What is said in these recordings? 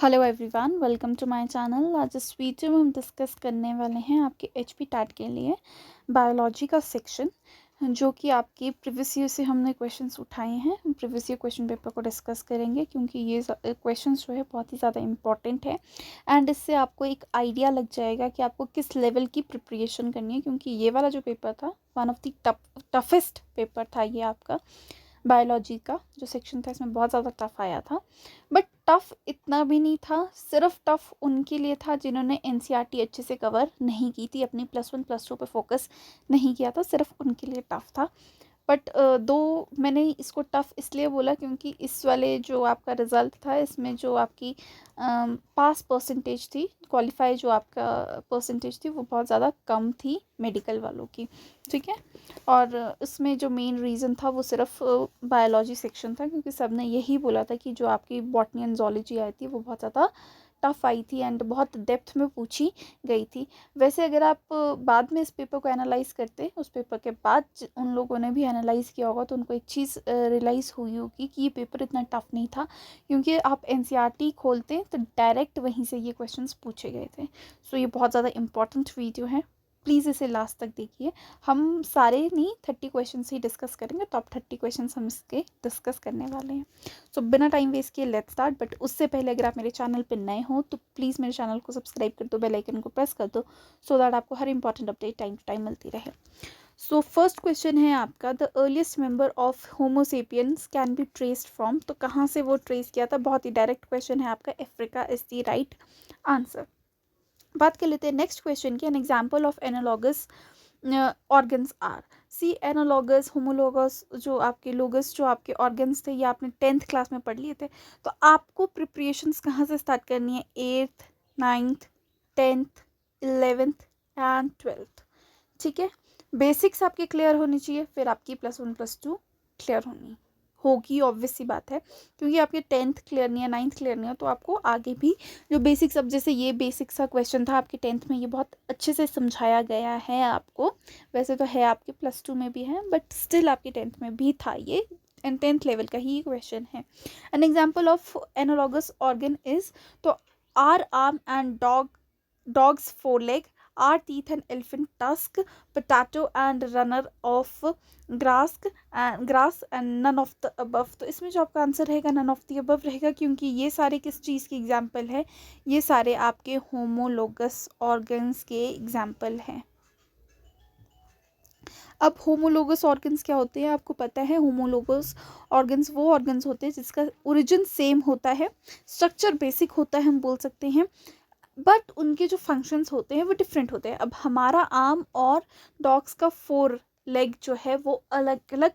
Hello everyone, welcome to my channel. आज इस video में हम डिस्कस करने वाले हैं आपके एचपी टैट के लिए बायोलॉजी का सेक्शन, जो कि आपके प्रीवियस ईयर से हमने क्वेश्चंस उठाए हैं। प्रीवियस ईयर क्वेश्चन पेपर को डिस्कस करेंगे क्योंकि ये क्वेश्चंस जो है बहुत ही ज़्यादा इंपॉर्टेंट है एंड इससे आपको एक आइडिया लग जाएगा कि आपको किस लेवल की प्रिपरेशन करनी है, क्योंकि ये वाला जो पेपर था one of the toughest paper था। ये आपका बायोलॉजी का जो सेक्शन था इसमें बहुत ज़्यादा टफ आया था, बट टफ इतना भी नहीं था। सिर्फ टफ उनके लिए था जिन्होंने एनसीईआरटी अच्छे से कवर नहीं की थी, अपनी +1 +2 पे फोकस नहीं किया था, सिर्फ उनके लिए टफ था। बट दो मैंने इसको टफ़ इसलिए बोला क्योंकि इस वाले जो आपका रिज़ल्ट था इसमें जो आपकी पास परसेंटेज थी, क्वालिफाई जो आपका परसेंटेज थी वो बहुत ज़्यादा कम थी मेडिकल वालों की, ठीक है। और इसमें जो मेन रीज़न था वो सिर्फ बायोलॉजी सेक्शन था, क्योंकि सब ने यही बोला था कि जो आपकी बॉटनी एंड ज़ूलॉजी आई थी वो बहुत ज़्यादा टफ आई थी एंड बहुत डेप्थ में पूछी गई थी। वैसे अगर आप बाद में इस पेपर को एनालाइज़ करते, उस पेपर के बाद उन लोगों ने भी एनालाइज़ किया होगा तो उनको एक चीज़ रियलाइज़ हुई होगी कि ये पेपर इतना टफ नहीं था, क्योंकि आप एनसीईआरटी खोलते तो डायरेक्ट वहीं से ये क्वेश्चंस पूछे गए थे। सो ये बहुत ज़्यादा इंपॉर्टेंट वीडियो है, प्लीज़ इसे लास्ट तक देखिए। हम सारे नहीं 30 क्वेश्चन ही डिस्कस करेंगे, टॉप 30 क्वेश्चन हम इसके डिस्कस करने वाले हैं। सो बिना टाइम वेस्ट किए लेट्स स्टार्ट। बट उससे पहले अगर आप मेरे चैनल पर नए हो तो प्लीज़ मेरे चैनल को सब्सक्राइब कर दो, बेल आइकन को प्रेस कर दो, सो दैट आपको हर important update time to time मिलती रहे। सो फर्स्ट क्वेश्चन है आपका, the earliest member of homo sapiens can be traced from. तो कहाँ से वो ट्रेस किया था? बहुत ही डायरेक्ट क्वेश्चन है आपका, Africa is the right answer. बात कर लेते हैं नेक्स्ट क्वेश्चन की, an example of analogous organs are. C analogous, homologous, जो आपके लोगस जो आपके ऑर्गन्स थे ये आपने 10th क्लास में पढ़ लिए थे। तो आपको प्रिपरेशंस कहाँ से स्टार्ट करनी है? 8th, 9th, 10th, 11th and 12th, ठीक है। बेसिक्स आपके क्लियर होनी चाहिए, फिर आपकी +1 +2 क्लियर होगी, ऑब्वियस सी बात है, क्योंकि आपके 10th क्लियर नहीं है, 9th क्लियर नहीं है, तो आपको आगे भी जो बेसिक्स, अब जैसे ये बेसिक्स का क्वेश्चन था आपके 10th में, ये बहुत अच्छे से समझाया गया है आपको। वैसे तो है आपके +2 में भी है, बट स्टिल आपके 10th में भी था ये, एंड 10th लेवल का ही क्वेश्चन है। An example of analogous organ is, तो are arm and dogs 4 leg, are teeth and elephant tusk, potato and runner of grass and none of the above। तो इसमें जो आपका आंसर रहेगा none of the above रहेगा, क्योंकि ये सारे किस चीज़ की एग्जाम्पल है? ये सारे आपके होमोलोगस ऑर्गन्स के एग्जाम्पल हैं। अब होमोलोगस ऑर्गन्स क्या होते हैं आपको पता है? होमोलोगस ऑर्गन्स वो ऑर्गन्स होते हैं जिसका ओरिजिन सेम होता है, स्ट्रक्चर बेसिक होता है हम बोल सकते हैं, बट उनके जो फंक्शंस होते हैं वो डिफरेंट होते हैं। अब हमारा आर्म और डॉग्स का 4 लेग जो है वो अलग अलग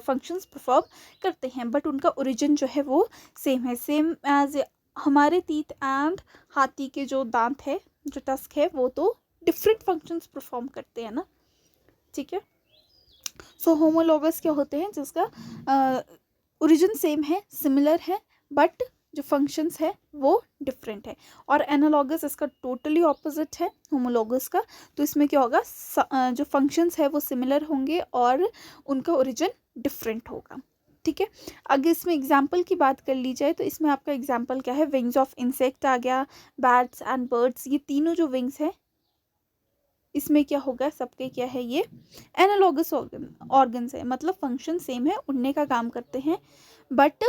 फंक्शंस परफॉर्म करते हैं, बट उनका ओरिजिन जो है वो सेम है, सेम एज हमारे टीथ एंड हाथी के जो दांत है, जो टस्क है, वो तो डिफरेंट फंक्शंस परफॉर्म करते हैं ना, ठीक है। सो होमोलोगस क्या होते हैं? जिसका ओरिजिन सेम है, सिमिलर है, बट जो फंक्शंस है वो डिफरेंट है। और एनालॉगस इसका टोटली ऑपोजिट है होमोलोगस का। तो इसमें क्या होगा? जो फंक्शंस है वो सिमिलर होंगे और उनका ओरिजिन डिफरेंट होगा, ठीक है। अगर इसमें एग्जाम्पल की बात कर ली जाए तो इसमें आपका एग्जाम्पल क्या है? विंग्स ऑफ इंसेक्ट आ गया, बैट्स एंड बर्ड्स, ये तीनों जो विंग्स है इसमें क्या होगा? सबके क्या है? ये एनालॉगस ऑर्गन्स है, मतलब फंक्शन सेम है, उड़ने का काम करते हैं, बट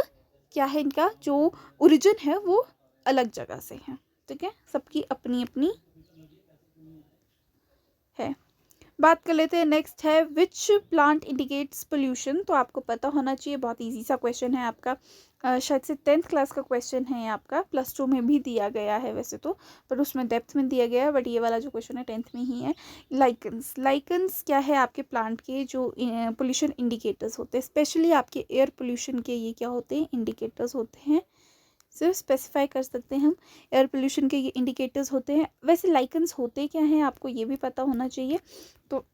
क्या है? इनका जो ओरिजिन है वो अलग जगह से है, ठीक है। सबकी अपनी अपनी है। बात कर लेते हैं नेक्स्ट है, विच प्लांट इंडिकेट्स पोल्यूशन। तो आपको पता होना चाहिए, बहुत इजी सा क्वेश्चन है आपका, शायद से 10th क्लास का क्वेश्चन है आपका, +2 में भी दिया गया है वैसे तो, पर उसमें डेप्थ में दिया गया है, बट ये वाला जो क्वेश्चन है 10th में ही है। लाइकन्स क्या है? आपके प्लांट के जो पोल्यूशन इंडिकेटर्स होते हैं, स्पेशली आपके एयर पोल्यूशन के ये क्या होते हैं? इंडिकेटर्स होते हैं। सिर्फ स्पेसिफाई कर सकते हैं हम, एयर पोल्यूशन के ये इंडिकेटर्स होते हैं। वैसे लाइकन्स होते क्या हैं आपको ये भी पता होना चाहिए। तो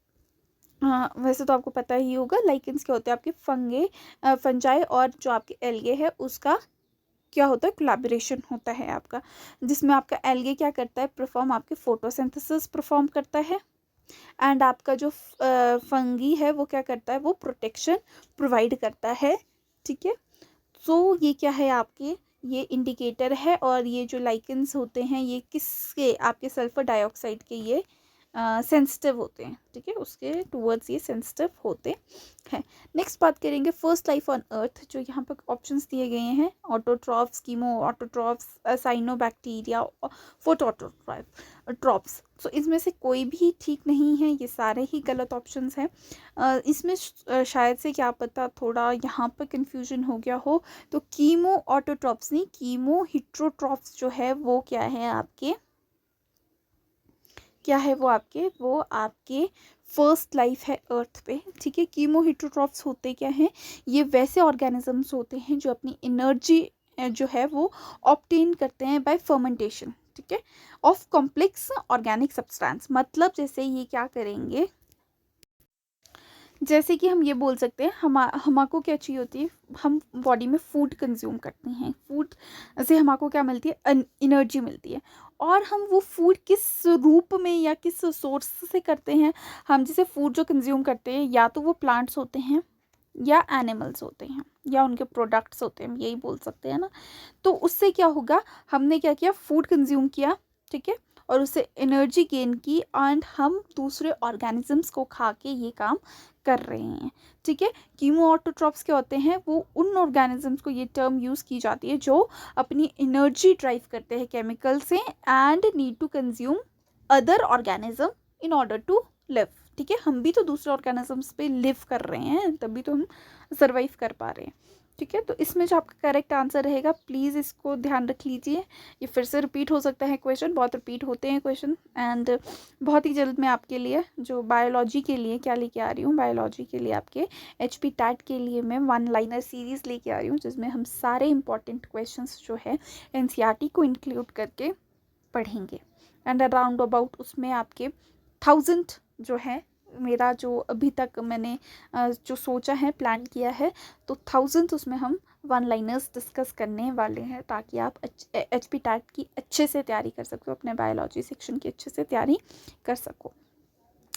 हाँ, वैसे तो आपको पता ही होगा लाइकन्स क्या होते हैं? आपके फंजाई और जो आपके एल्गे है उसका क्या होता है? कोलैबोरेशन होता है आपका, जिसमें आपका एल्गे क्या करता है? परफॉर्म आपके फोटोसिंथेसिस परफॉर्म करता है, एंड आपका जो फंगी है वो क्या करता है? वो प्रोटेक्शन प्रोवाइड करता है, ठीक है। सो ये क्या है? आपके ये इंडिकेटर है, और ये जो लाइकेंस होते हैं ये किसके, आपके सल्फर डाइऑक्साइड के ये सेंसिटिव होते हैं, ठीक है, उसके टूवर्ड्स ये सेंसिटिव होते हैं। नेक्स्ट बात करेंगे फर्स्ट लाइफ ऑन अर्थ, जो यहाँ पर ऑप्शंस दिए गए हैं, ऑटोट्रॉफ्स, कीमो ऑटोट्रॉफ्स, साइनोबैक्टीरिया, फोटोट्रॉफ्स। सो इसमें से कोई भी ठीक नहीं है, ये सारे ही गलत ऑप्शंस हैं। इसमें शायद से क्या पता थोड़ा यहाँ पर कन्फ्यूजन हो गया हो, तो कीमो ऑटोट्रॉफ्स नहीं, कीमो हिट्रोट्रॉफ्स जो है वो क्या है आपके, क्या है वो आपके फर्स्ट लाइफ है अर्थ पे, ठीक है। कीमो हिट्रोट्रॉफ्स होते क्या हैं, ये वैसे ऑर्गेनिजम्स होते हैं जो अपनी एनर्जी जो है वो ऑब्टेन करते हैं बाय फर्मेंटेशन, ठीक है, ऑफ कॉम्प्लेक्स ऑर्गेनिक सब्सटेंस। मतलब जैसे ये क्या करेंगे, जैसे कि हम ये बोल सकते हैं, हमको क्या चाहिए होती है, हम बॉडी में फूड कंज्यूम करते हैं, फूड से हमको क्या मिलती है, एनर्जी मिलती है, और हम वो फूड किस रूप में या किस सोर्स से करते हैं, हम जैसे फूड जो कंज्यूम करते हैं या तो वो प्लांट्स होते हैं या एनिमल्स होते हैं या उनके प्रोडक्ट्स होते हैं, हम यही बोल सकते हैं ना। तो उससे क्या होगा, हमने क्या किया, फूड कंज्यूम किया, ठीक है, और उससे एनर्जी गेन की, एंड हम दूसरे ऑर्गेनिजम्स को खा के ये काम कर रहे हैं, ठीक है। कीमो ऑटोट्रॉफ्स क्या होते हैं, वो उन ऑर्गेनिजम्स को, ये टर्म यूज़ की जाती है जो अपनी एनर्जी ड्राइव करते हैं केमिकल से, and need to consume other organism in order to live, ठीक है। हम भी तो दूसरे ऑर्गेनिजम्स पे लिव कर रहे हैं, तभी तो हम सर्वाइव कर पा रहे हैं, ठीक है। तो इसमें जो आपका करेक्ट आंसर रहेगा, प्लीज़ इसको ध्यान रख लीजिए, ये फिर से रिपीट हो सकता है क्वेश्चन, बहुत रिपीट होते हैं क्वेश्चन, एंड बहुत ही जल्द मैं आपके लिए जो बायोलॉजी के लिए क्या लेके आ रही हूँ, बायोलॉजी के लिए आपके HP टैट के लिए मैं 1 लाइनर सीरीज़ लेके आ रही हूँ, जिसमें हम सारे इंपॉर्टेंट क्वेश्चंस जो है NCERT को इंक्लूड करके पढ़ेंगे, एंड अराउंड अबाउट उसमें आपके 1000 जो है, मेरा जो अभी तक मैंने जो सोचा है, प्लान किया है, तो 1000 उसमें हम 1 लाइनर्स डिस्कस करने वाले हैं, ताकि आप HP टैट की अच्छे से तैयारी कर सको, अपने बायोलॉजी सेक्शन की अच्छे से तैयारी कर सको,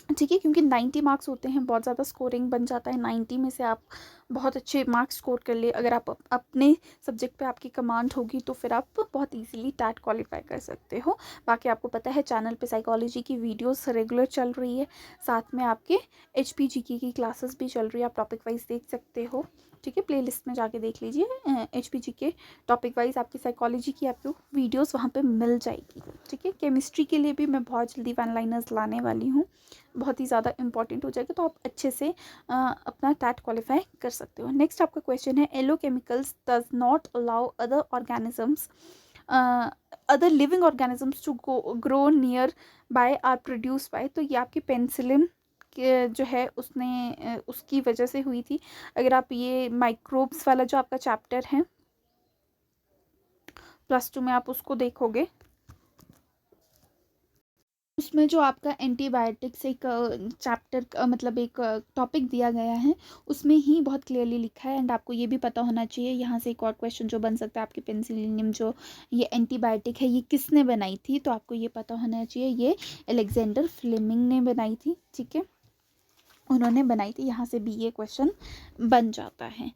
ठीक है। क्योंकि 90 मार्क्स होते हैं, बहुत ज़्यादा स्कोरिंग बन जाता है, 90 में से आप बहुत अच्छे मार्क्स स्कोर कर लिए, अगर आप अपने सब्जेक्ट पे आपकी कमांड होगी तो फिर आप बहुत इजीली टैट क्वालिफाई कर सकते हो। बाकी आपको पता है चैनल पे साइकोलॉजी की वीडियोस रेगुलर चल रही है, साथ में आपके HPGK की क्लासेस भी चल रही है, आप टॉपिक वाइज देख सकते हो, ठीक है। प्लेलिस्ट में जाके देख लीजिए, HPGK टॉपिक वाइज आपकी साइकोलॉजी की आपको वीडियोस वहाँ पे मिल जाएगी, ठीक है। केमिस्ट्री के लिए भी मैं बहुत जल्दी 1 लाइनर्स लाने वाली हूँ, बहुत ही ज़्यादा इंपॉर्टेंट हो जाएगा, तो आप अच्छे से अपना टैट क्वालिफाई कर सकते हो। नेक्स्ट आपका क्वेश्चन है, allelochemicals does not allow other organisms, other living organisms to grow nearby are produced by. तो ये आपकी पेंसिलिन के जो है उसने उसकी वजह से हुई थी। अगर आप ये माइक्रोब्स वाला जो आपका चैप्टर है +2 में, आप उसको देखोगे, उसमें जो आपका एंटीबायोटिक्स एक चैप्टर मतलब एक टॉपिक दिया गया है, उसमें ही बहुत क्लियरली लिखा है, एंड आपको ये भी पता होना चाहिए। यहाँ से एक और क्वेश्चन जो बन सकता है, आपकी पेंसिलिनियम जो ये एंटीबायोटिक है, ये किसने बनाई थी, तो आपको ये पता होना चाहिए, ये अलेक्जेंडर फ्लेमिंग ने बनाई थी, ठीक है, उन्होंने बनाई थी। यहाँ से भी ये क्वेश्चन बन जाता है,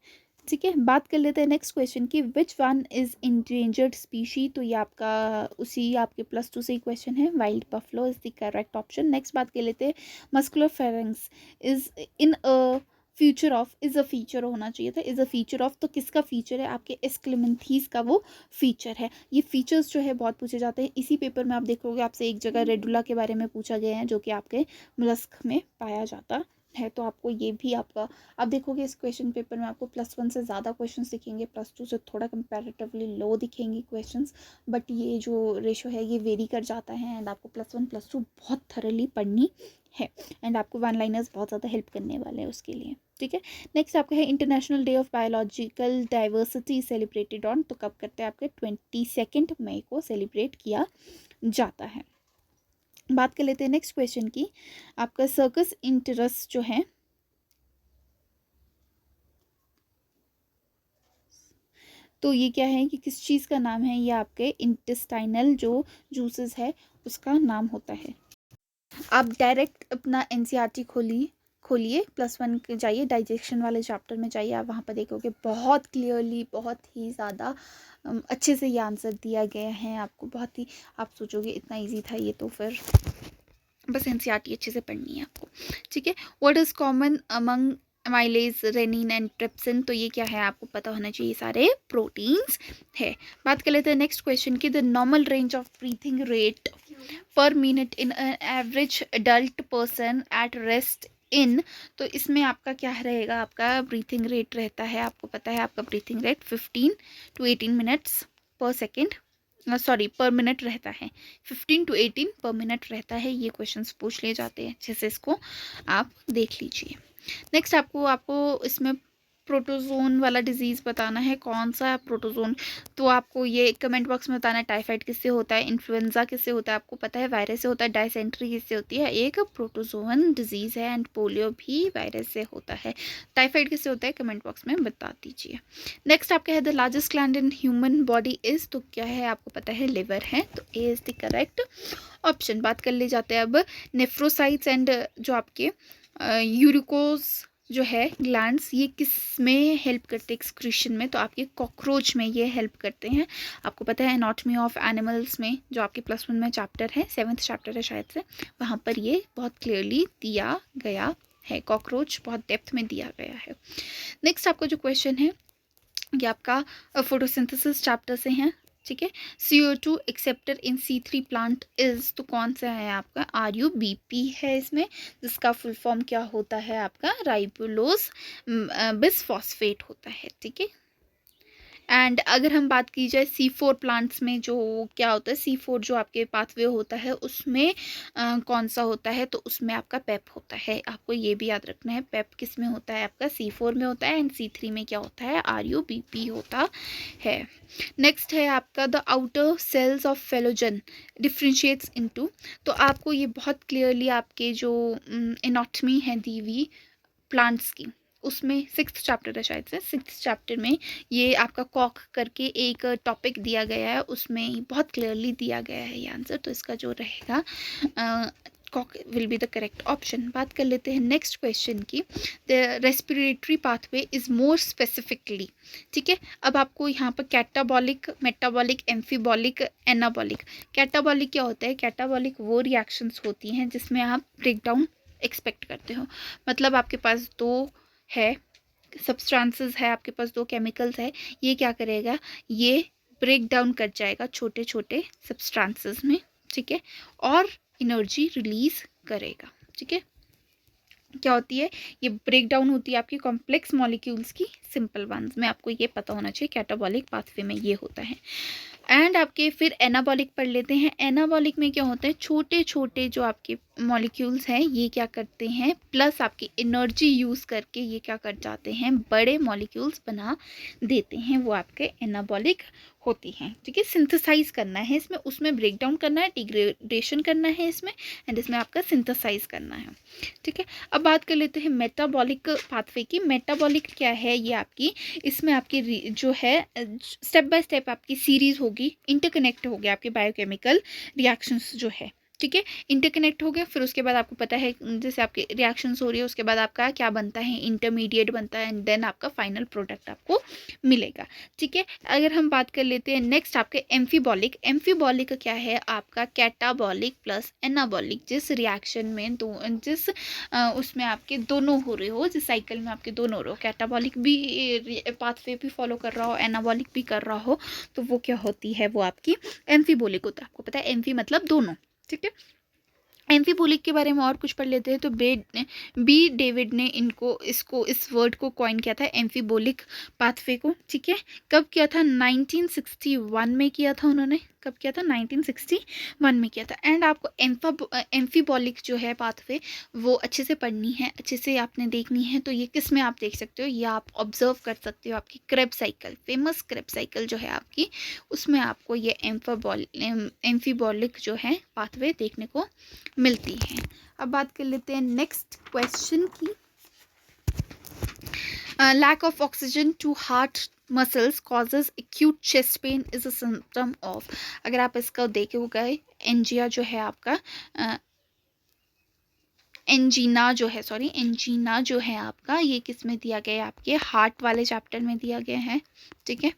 ठीक है। बात कर लेते हैं नेक्स्ट क्वेश्चन की, which one is endangered species. तो ये आपका उसी आपके +2 से ही क्वेश्चन है, wild buffalo is the correct option. Next बात कर लेते हैं, muscular pharynx is in a future of, is a feature होना चाहिए था, इज़ अ फीचर ऑफ, तो किसका फीचर है, आपके एस्क्लेमेंथीज का वो फीचर है। ये फीचर्स जो है बहुत पूछे जाते हैं, इसी पेपर में आप देखोगे आपसे एक जगह रेडुला के बारे में पूछा गया है, जो कि आपके मोलस्क में पाया जाता है, तो आपको ये भी आपका, आप देखोगे इस क्वेश्चन पेपर में आपको +1 से ज़्यादा क्वेश्चंस दिखेंगे, +2 से थोड़ा कंपैरेटिवली लो दिखेंगे क्वेश्चंस, बट ये जो रेशो है ये वेरी कर जाता है, एंड आपको +1 +2 बहुत थरली पढ़नी है, एंड आपको 1 लाइनर्स बहुत ज़्यादा हेल्प करने वाले हैं उसके लिए, ठीक है। नेक्स्ट आपका है, international day of biological diversity celebrated on, तो कब करते हैं, आपके 22 मई को सेलिब्रेट किया जाता है। बात कर लेते हैं नेक्स्ट क्वेश्चन की, आपका सर्कस इंटरस जो है, तो ये क्या है कि किस चीज़ का नाम है, ये आपके इंटेस्टाइनल जो जूसेस है उसका नाम होता है। आप डायरेक्ट अपना NCERT खोलिए, +1 के जाइए, डाइजेशन वाले चैप्टर में जाइए, आप वहाँ पर देखोगे बहुत क्लियरली, बहुत ही ज़्यादा अच्छे से ये आंसर दिया गया है आपको। बहुत ही, आप सोचोगे इतना इजी था ये, तो फिर बस एनसीईआरटी अच्छे से पढ़नी है आपको, ठीक है। What is common among amylase, rennin and trypsin, तो ये क्या है आपको पता होना चाहिए, सारे प्रोटीन्स है। बात कर लेते हैं नेक्स्ट क्वेश्चन की, the normal range of breathing rate पर minute in average adult person at rest in, तो इसमें आपका क्या रहेगा, आपका ब्रीथिंग रेट रहता है, आपको पता है आपका ब्रीथिंग रेट 15 to 18 मिनट्स पर सेकेंड, सॉरी पर मिनट रहता है, 15 to 18 पर मिनट रहता है। ये क्वेश्चंस पूछ लिए जाते हैं, अच्छे से इसको आप देख लीजिए। नेक्स्ट आपको इसमें प्रोटोजोन वाला डिजीज़ बताना है, कौन सा प्रोटोजोन, तो आपको ये कमेंट बॉक्स में बताना है। टाइफाइड किससे होता है, इन्फ्लुएंजा किससे होता है, आपको पता है वायरस से होता है, डायसेंट्री किससे होती है, एक प्रोटोजोन डिजीज़ है, एंड पोलियो भी वायरस से होता है। टाइफाइड किससे होता है, कमेंट बॉक्स में बता दीजिए। नेक्स्ट आपका है the largest gland in human body is, तो क्या है आपको पता है, लिवर है, तो A is the correct option. बात कर ले जाते हैं अब नेफ्रोसाइट्स एंड जो आपके यूरिकोज जो है ग्लैंड्स, ये किस में हेल्प करते हैं, एक्सक्रीशन में, तो आपके कॉकरोच में ये हेल्प करते हैं। आपको पता है एनाटॉमी ऑफ एनिमल्स में, जो आपके +1 में चैप्टर है, 7th चैप्टर है शायद से, वहाँ पर ये बहुत क्लियरली दिया गया है, कॉकरोच बहुत डेप्थ में दिया गया है। नेक्स्ट आपका जो क्वेश्चन है ये आपका फोटोसिंथेसिस चैप्टर से है, ठीक है। CO2 acceptor in C3 plant is, तो कौन सा है आपका, RUBP है इसमें, जिसका फुल फॉर्म क्या होता है आपका, राइबोलोज बिसफॉस्फेट होता है, ठीक है। एंड अगर हम बात की जाए C4 प्लांट्स में, जो क्या होता है, C4 जो आपके पाथवे होता है उसमें कौन सा होता है, तो उसमें आपका पेप होता है। आपको ये भी याद रखना है, पेप किस में होता है, आपका C4 में होता है, एंड C3 में क्या होता है, RUBP होता है। नेक्स्ट है आपका the outer cells of phellogen differentiates into, तो आपको ये बहुत क्लियरली आपके जो एनाटॉमी है दी हुई प्लांट्स की, उसमें 6th चैप्टर है शायद से, 6th चैप्टर में ये आपका कॉक करके एक टॉपिक दिया गया है, उसमें बहुत क्लियरली दिया गया है ये आंसर, तो इसका जो रहेगा कॉक will be the correct option. बात कर लेते हैं नेक्स्ट क्वेश्चन की, the respiratory pathway is more specifically, ठीक है। अब आपको यहाँ पर catabolic, metabolic, amphibolic, anabolic. Catabolic क्या होता है, कैटाबॉलिक वो रिएक्शंस होती हैं जिसमें आप ब्रेकडाउन एक्सपेक्ट करते हो, मतलब आपके पास दो है सब्सटेंसेस है, आपके पास दो केमिकल्स है, ये क्या करेगा, ये ब्रेक डाउन कर जाएगा छोटे छोटे सब्सटेंसेस में, ठीक है, और एनर्जी रिलीज करेगा, ठीक है। क्या होती है, ये ब्रेक डाउन होती है आपकी कॉम्प्लेक्स मॉलिक्यूल्स की सिंपल वंस में, आपको ये पता होना चाहिए, कैटाबॉलिक पाथवे में ये होता है। एंड आपके फिर एनाबॉलिक पढ़ लेते हैं। एनाबॉलिक में क्या होता है, छोटे छोटे जो आपके मॉलिक्यूल्स हैं ये क्या करते हैं, प्लस आपकी एनर्जी यूज़ करके ये क्या कर जाते हैं, बड़े मॉलिक्यूल्स बना देते हैं, वो आपके एनाबॉलिक होती हैं, ठीक है। सिंथेसाइज करना है इसमें, उसमें ब्रेक डाउन करना है, डिग्रेडेशन करना है इसमें, एंड इसमें आपका सिंथेसाइज करना है, ठीक है। अब बात कर लेते हैं मेटाबॉलिक पाथवे की। मेटाबॉलिक क्या है, ये आपकी इसमें आपकी जो है स्टेप बाय स्टेप आपकी सीरीज होगी, इंटरकनेक्ट हो गया आपके बायोकेमिकल रिएक्शंस जो है, ठीक है, इंटरकनेक्ट हो गया। फिर उसके बाद आपको पता है जैसे आपके रिएक्शंस हो रही है, उसके बाद आपका क्या बनता है, इंटरमीडिएट बनता है, एंड देन आपका फाइनल प्रोडक्ट आपको मिलेगा, ठीक है। अगर हम बात कर लेते हैं नेक्स्ट आपके एम्फीबॉलिक। एम्फीबॉलिक क्या है आपका, कैटाबॉलिक प्लस एनाबॉलिक, जिस रिएक्शन में जिस उसमें आपके दोनों हो रहे हो, जिस साइकिल में आपके दोनों हो रहे हो, कैटाबॉलिक भी पाथवे भी फॉलो कर रहा हो, एनाबॉलिक भी कर रहा हो, तो वो क्या होती है, वो आपकी एम्फीबॉलिक होता है। आपको पता है एम्फी मतलब दोनों, ठीक है। एम्फीबॉलिक के बारे में और कुछ पढ़ लेते हैं, तो बी डेविड ने इस वर्ड को कॉइन किया था, एम्फीबॉलिक पाथवे को, ठीक है। कब किया था, 1961 में किया था उन्होंने, कब किया था, 1961 में किया था। एंड आपको एम्फीबॉलिक जो है पाथवे वो अच्छे से पढ़नी है, अच्छे से आपने देखनी है, तो ये किस में आप देख सकते हो, ये आप ऑब्जर्व कर सकते हो, आपकी Krebs cycle, famous Krebs cycle जो है आपकी, उसमें आपको ये एम्फीबॉलिक जो है पाथवे देखने को मिलती है। अब बात कर लेते हैं नेक्स्ट क्वेश्चन की, lack of oxygen to heart muscles causes acute chest pain is a symptom of. अगर आप इसका देखोगे एंजिया जो है आपका एंजीना जो है, सॉरी एंजीना जो है आपका, ये किस में दिया गया है, आपके हार्ट वाले चैप्टर में दिया गया है, ठीक है,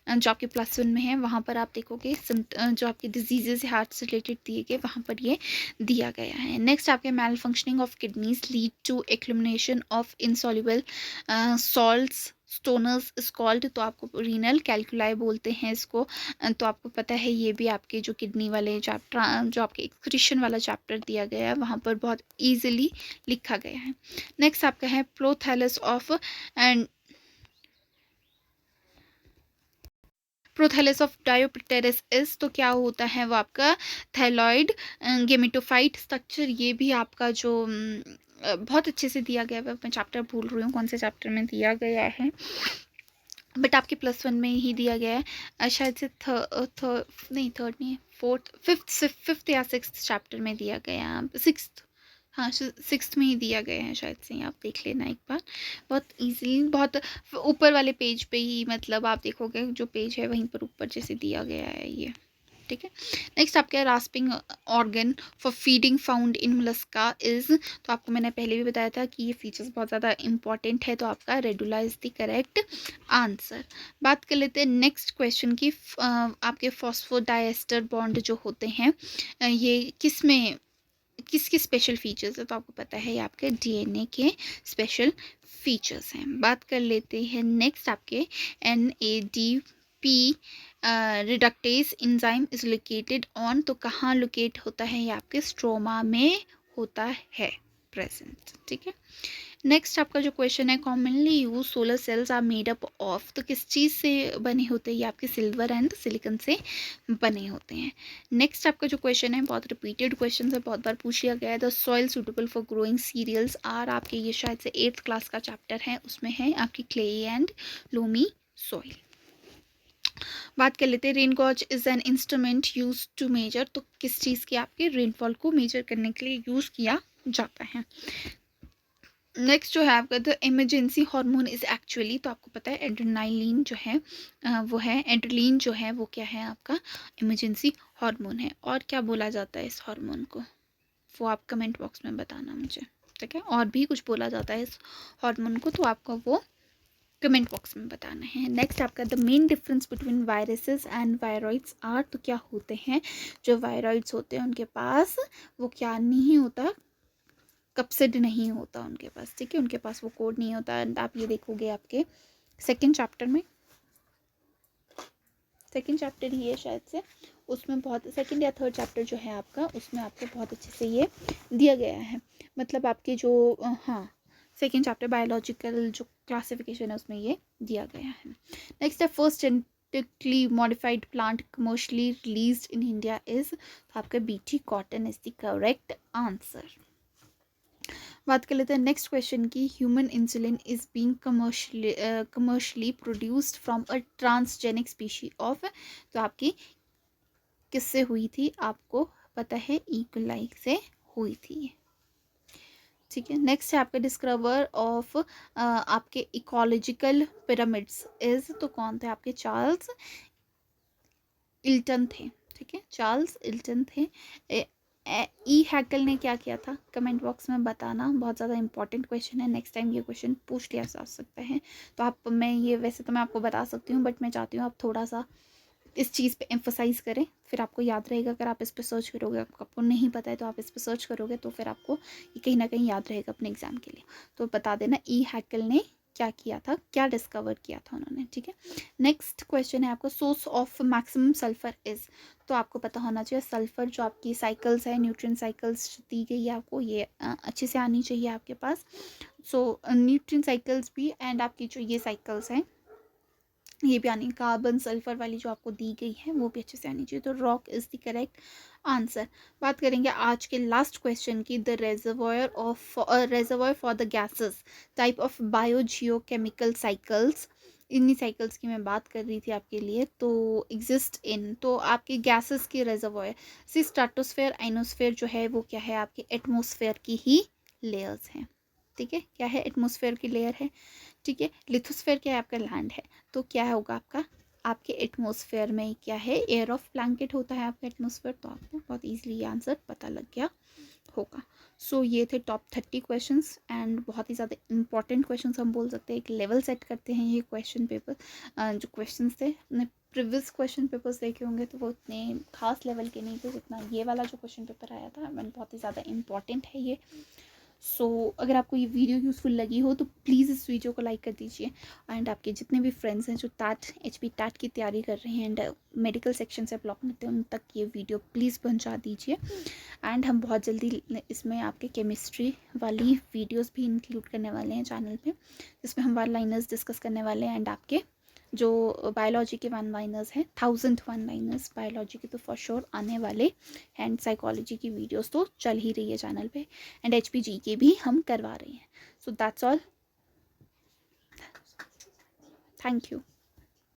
जो आपके +1 में है वहाँ पर आप देखोगे जो आपके डिजीजेज हार्ट से रिलेटेड दिए गए वहाँ पर ये दिया गया है। नेक्स्ट आपके malfunctioning of kidneys lead to accumulation of insoluble salts stones is called, तो आपको रीनल कैल्कुलाई बोलते हैं इसको। तो आपको पता है ये भी आपके जो किडनी वाले चैप्टर, जो आपके एक्सक्रीशन वाला चैप्टर दिया गया है वहाँ पर बहुत ईजिली लिखा गया है। नेक्स्ट आपका है prothallus of and prothallus of Dryopteris is, तो क्या होता है वो आपका थैलॉइड गेमेटोफाइट स्ट्रक्चर, ये भी आपका जो बहुत अच्छे से दिया गया है। मैं चैप्टर भूल रही हूँ कौन से चैप्टर में दिया गया है, बट आपके +1 में ही दिया गया है, शायद से नहीं थर्ड नहीं, फोर्थ फिफ्थ या सिक्स्थ चैप्टर में दिया गया है, सिक्स्थ, हाँ सिक्स्थ में ही दिया गया है शायद से, आप देख लेना एक बार, बहुत इजीली, बहुत ऊपर वाले पेज पे ही, मतलब आप देखोगे जो पेज है वहीं पर ऊपर जैसे दिया गया है ये, ठीक है। नेक्स्ट आपका rasping organ for feeding found in Mollusca is, तो आपको मैंने पहले भी बताया था कि ये फीचर्स बहुत ज़्यादा इंपॉर्टेंट है, तो आपका radula is the correct answer. बात कर लेते हैं नेक्स्ट क्वेश्चन की, आपके फॉस्फोडाइएस्टर बॉन्ड जो होते हैं ये किस में किसके स्पेशल फीचर्स है, तो आपको पता है ये आपके डीएनए के स्पेशल फीचर्स हैं। बात कर लेते हैं नेक्स्ट आपके NADP reductase enzyme is located on, तो कहाँ लोकेट होता है, ये आपके स्ट्रोमा में होता है प्रेजेंट, ठीक है। नेक्स्ट आपका जो क्वेश्चन है, commonly use solar cells are made up of, तो किस चीज़ से बने होते हैं, ये आपके सिल्वर एंड सिलिकॉन से बने होते हैं। नेक्स्ट आपका जो क्वेश्चन है बहुत रिपीटेड क्वेश्चन है, बहुत बार पूछ लिया गया है, the soil suitable for growing cereals are, आपके ये शायद से 8th क्लास का चैप्टर है, उसमें है आपकी क्ले एंड लोमी सॉइल। बात कर लेते हैं rain gauge is an instrument use to measure, तो किस चीज़ की आपके रेनफॉल को मेजर करने के लिए यूज़ किया जाता है। नेक्स्ट जो है आपका the emergency hormone is actually, तो आपको पता है एड्रेनालिन जो है वो है, एड्रेलिन जो है वो क्या है आपका इमरजेंसी हार्मोन है। और क्या बोला जाता है इस हार्मोन को, वो आप कमेंट बॉक्स में बताना मुझे, ठीक है। और भी कुछ बोला जाता है इस हार्मोन को, तो आपको वो कमेंट बॉक्स में बताना है। नेक्स्ट आपका the main difference between viruses and viroids are, तो क्या होते हैं, जो वायरॉइड्स होते हैं उनके पास वो क्या नहीं होता, कप्सिड नहीं होता उनके पास, ठीक है, उनके पास वो कोड नहीं होता। आप ये देखोगे आपके सेकंड चैप्टर में, सेकंड चैप्टर ही है शायद से, उसमें बहुत सेकंड या थर्ड चैप्टर जो है आपका, उसमें आपको बहुत अच्छे से ये दिया गया है, मतलब आपके जो हाँ सेकंड चैप्टर बायोलॉजिकल जो क्लासिफिकेशन है उसमें ये दिया गया है। नेक्स्ट है first genetically modified plant commercially released in India is, तो आपका BT cotton is the correct answer. बात कर लेते हैं नेक्स्ट क्वेश्चन की, human insulin is being commercially produced from a transgenic species of, तो आपकी किससे हुई थी, आपको पता है इकोलाई से हुई थी, ठीक है। नेक्स्ट है आपका डिस्कवर ऑफ आपके इकोलॉजिकल पिरामिड्स इज, तो कौन थे आपके चार्ल्स इल्टन थे, ठीक है, चार्ल्स इल्टन थे। हैकल ने क्या किया था, कमेंट बॉक्स में बताना, बहुत ज़्यादा इंपॉर्टेंट क्वेश्चन है, नेक्स्ट टाइम ये क्वेश्चन पूछ लिया जा सकता है। तो आप मैं ये वैसे तो मैं आपको बता सकती हूँ, बट मैं चाहती हूँ आप थोड़ा सा इस चीज़ पे एम्फोसाइज करें, फिर आपको याद रहेगा। अगर आप इस पर सर्च करोगे, आपको नहीं पता है तो आप इस पर सर्च करोगे, तो फिर आपको ये कहीं ना कहीं याद रहेगा अपने एग्जाम के लिए। तो बता देना हैकल ने क्या किया था, क्या डिस्कवर किया था उन्होंने, ठीक है। नेक्स्ट क्वेश्चन है आपको source of maximum sulphur is, तो आपको पता होना चाहिए सल्फर जो आपकी साइकिल्स है, न्यूट्रिएंट साइकिल्स दी गई है आपको, ये अच्छे से आनी चाहिए आपके पास। सो न्यूट्रिएंट साइकिल्स भी एंड आपकी जो ये साइकिल्स हैं ये भी आनी, कार्बन सल्फर वाली जो आपको दी गई है वो भी अच्छे से आनी चाहिए, तो rock is the correct answer. बात करेंगे आज के लास्ट क्वेश्चन की, the reservoir for the gases type of biogeochemical cycles, इन्हीं साइकिल्स की मैं बात कर रही थी आपके लिए, तो एग्जिस्ट इन, तो आपके गैसेस की रेजर्वॉयर सी स्ट्रेटोस्फेयर आइनोस्फेयर जो है वो क्या है, आपके एटमोसफेयर की ही लेयर्स हैं, ठीक है, क्या है एटमोसफेयर की लेयर है, ठीक है। लिथोस्फेयर क्या है आपका लैंड है, तो क्या होगा आपका आपके एटमॉस्फेयर में क्या है, एयर ऑफ ब्लैंकेट होता है आपका एटमॉस्फेयर, तो आपको बहुत ईजिली ये आंसर पता लग गया होगा। सो ये थे टॉप 30 क्वेश्चंस एंड बहुत ही ज़्यादा इंपॉर्टेंट क्वेश्चंस हम बोल सकते हैं, एक लेवल सेट करते हैं ये क्वेश्चन पेपर। जो क्वेश्चंस थे अपने प्रीवियस क्वेश्चन पेपर्स देखे होंगे तो वो उतने खास लेवल के नहीं थे जितना ये वाला जो क्वेश्चन पेपर आया था, एंड बहुत ही ज़्यादा इंपॉर्टेंट है ये। सो अगर आपको ये वीडियो यूज़फुल लगी हो तो प्लीज़ इस वीडियो को लाइक कर दीजिए, एंड आपके जितने भी फ्रेंड्स हैं जो HP टैट की तैयारी कर रहे हैं एंड मेडिकल सेक्शन से ब्लॉक करते हैं, उन तक ये वीडियो प्लीज़ पहुंचा दीजिए। एंड हम बहुत जल्दी इसमें आपके केमिस्ट्री वाली वीडियोस भी इंक्लूड करने वाले हैं चैनल पे, जिसमें हम 1 लाइनर्स डिस्कस करने वाले हैं, एंड आपके जो बायोलॉजी के 1 लाइनर्स हैं, 1001 लाइनर्स बायोलॉजी के तो फॉर श्योर आने वाले, एंड साइकोलॉजी की वीडियोस तो चल ही रही है चैनल पे, एंड HPG के भी हम करवा रहे हैं। So that's all, thank you.